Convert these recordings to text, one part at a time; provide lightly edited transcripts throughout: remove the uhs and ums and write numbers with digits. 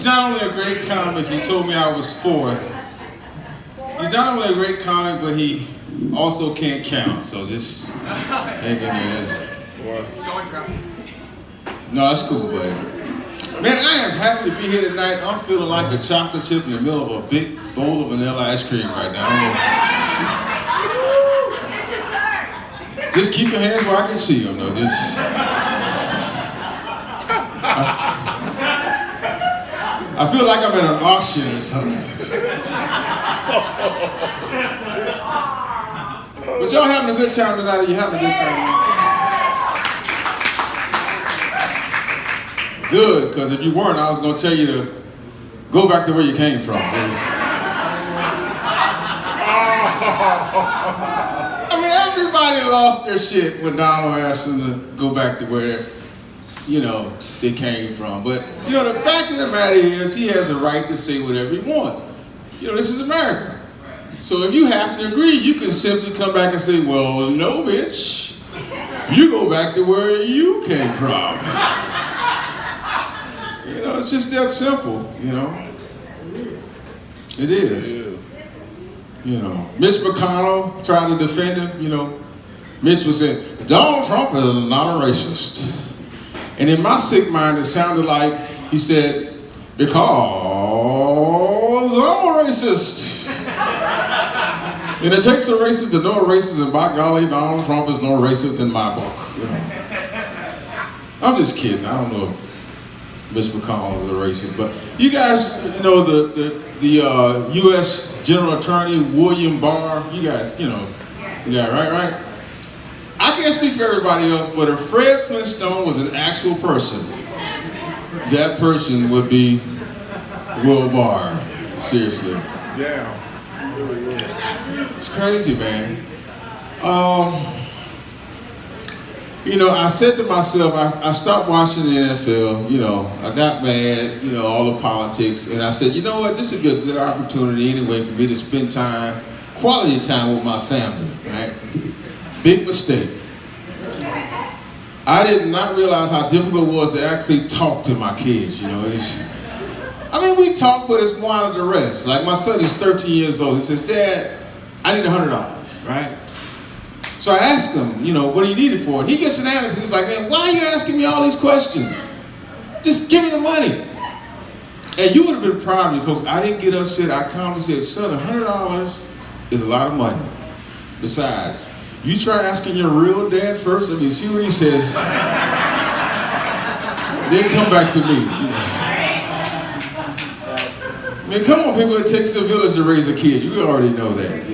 not only a great comic, he told me I was fourth. He's not only a great comic, but he also can't count. So just hang in there. No, it's cool, buddy. Man, I am happy to be here tonight. I'm feeling like a chocolate chip in the middle of a big bowl of vanilla ice cream right now. Just keep your hands where I can see them, though. I feel like I'm at an auction or something. But y'all having a good time tonight? Are you having a good time? Good, because if you weren't, I was going to tell you to go back to where you came from. I mean, everybody lost their shit when Donald asked them to go back to where, they came from. But, the fact of the matter is, he has a right to say whatever he wants. This is America. So if you happen to agree, you can simply come back and say, well, no, bitch. You go back to where you came from. It's just that simple, It is. Mitch McConnell tried to defend him, Mitch was saying, Donald Trump is not a racist. And in my sick mind, it sounded like he said, because I'm a racist. And it takes a racist to know a racist, and by golly, Donald Trump is no racist in my book. I'm just kidding. I don't know if Mitch McConnell is a racist, but you guys, the U.S. General Attorney William Barr, you guys, right? I can't speak for everybody else, but if Fred Flintstone was an actual person, that person would be Will Barr. Seriously. Yeah. It's crazy, man. I said to myself, I stopped watching the NFL, I got mad, all the politics, and I said, you know what, this would be a good opportunity anyway for me to spend quality time with my family, right? Big mistake. I did not realize how difficult it was to actually talk to my kids, we talk, but it's more out of the rest. Like my son is 13 years old, he says, Dad, I need $100, right? So I asked him, what do you need it for? And he gets an attitude. He's like, man, why are you asking me all these questions? Just give me the money. And you would have been proud of me, folks. I didn't get upset. I calmly said, son, $100 is a lot of money. Besides, you try asking your real dad first. See what he says. Then come back to me. Come on, people. It takes a village to raise a kid. You already know that,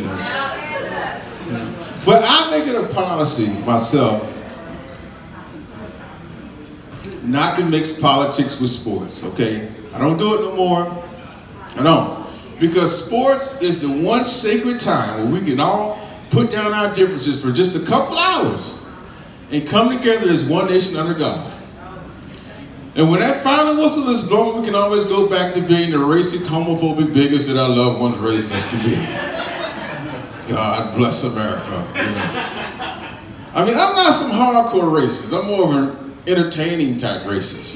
But I make it a policy myself not to mix politics with sports, okay? I don't do it no more. I don't. Because sports is the one sacred time where we can all put down our differences for just a couple hours and come together as one nation under God. And when that final whistle is blown, we can always go back to being the racist, homophobic bigots that our loved ones raised us to be. God bless America. I'm not some hardcore racist. I'm more of an entertaining type racist,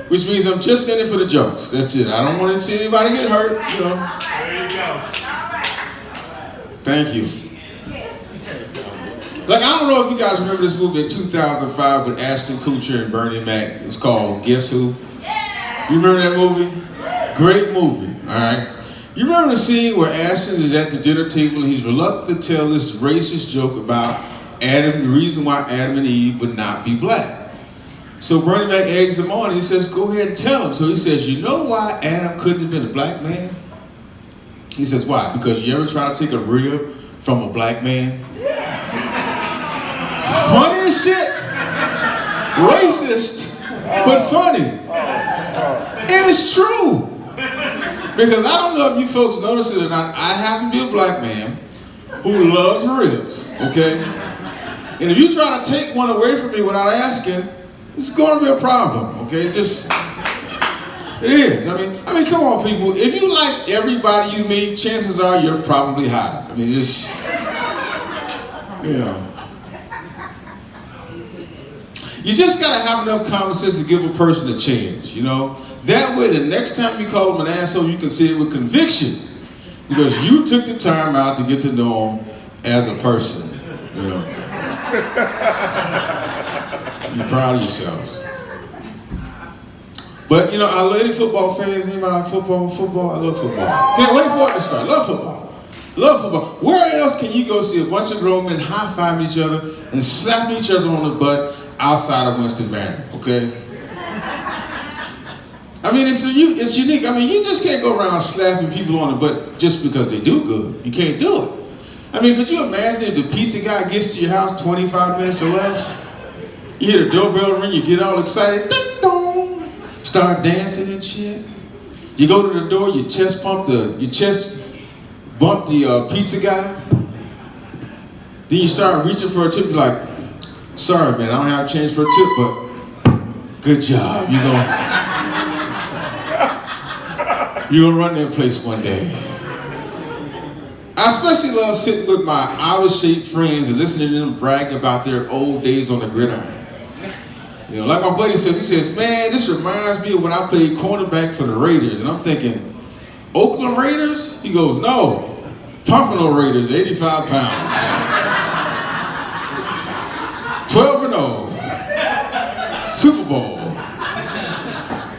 which means I'm just in it for the jokes. That's it. I don't want to see anybody get hurt, There you go. Thank you. Like, I don't know if you guys remember this movie in 2005 with Ashton Kutcher and Bernie Mac. It's called Guess Who? You remember that movie? Great movie, all right? You remember the scene where Ashton is at the dinner table and he's reluctant to tell this racist joke about Adam, the reason why Adam and Eve would not be black. So Bernie Mac eggs him on and he says, go ahead and tell him. So he says, you know why Adam couldn't have been a black man? He says, why? Because you ever try to take a rib from a black man? Funny as shit. Racist, but funny. And it's true. Because I don't know if you folks notice it or not, I happen to be a black man who loves ribs, okay? And if you try to take one away from me without asking, it's going to be a problem, okay? It is. I mean, come on, people. If you like everybody you meet, chances are you're probably high. You just gotta have enough common sense to give a person a chance, you know? That way, the next time you call them an asshole, you can say it with conviction. Because you took the time out to get to know them as a person, you know? You're proud of yourselves. But, you know, I love any football fans. Anybody like football? I love football. Can't wait for it to start. Love football. Love football. Where else can you go see a bunch of grown men high-fiving each other and slapping each other on the butt outside of Winston Manor, okay? I mean, it's unique. I mean, you just can't go around slapping people on the butt just because they do good. You can't do it. I mean, could you imagine if the pizza guy gets to your house 25 minutes or less? You hear the doorbell ring, you get all excited, ding dong, start dancing and shit. You go to the door, you chest bump the pizza guy. Then you start reaching for a tip. You're like, sorry man, I don't have change for a tip, but good job. You're gonna run that place one day. I especially love sitting with my Irish-shaped friends and listening to them brag about their old days on the gridiron. You know, like my buddy says, he says, man, this reminds me of when I played cornerback for the Raiders. And I'm thinking, Oakland Raiders? He goes, no, Pompano Raiders, 85 pounds. 12-0, Super Bowl.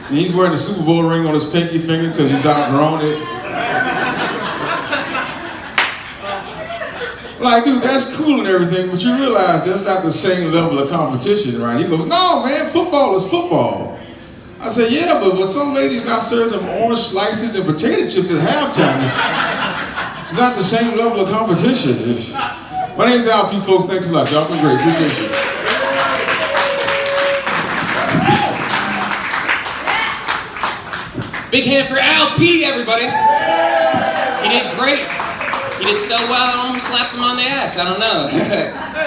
And he's wearing the Super Bowl ring on his pinky finger because he's outgrown it. Like, dude, that's cool and everything, but you realize that's not the same level of competition, right? He goes, no, man, football is football. I said, yeah, but some ladies not serving them orange slices and potato chips at halftime. It's not the same level of competition. My name's Al P, folks. Thanks a lot. Y'all been great. Appreciate you. Big hand for Al P, everybody. He did great. He did so well, I almost slapped him on the ass. I don't know.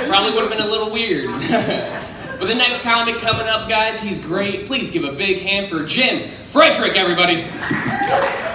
Probably would have been a little weird. But the next comic coming up, guys, he's great. Please give a big hand for Jim Frederick, everybody.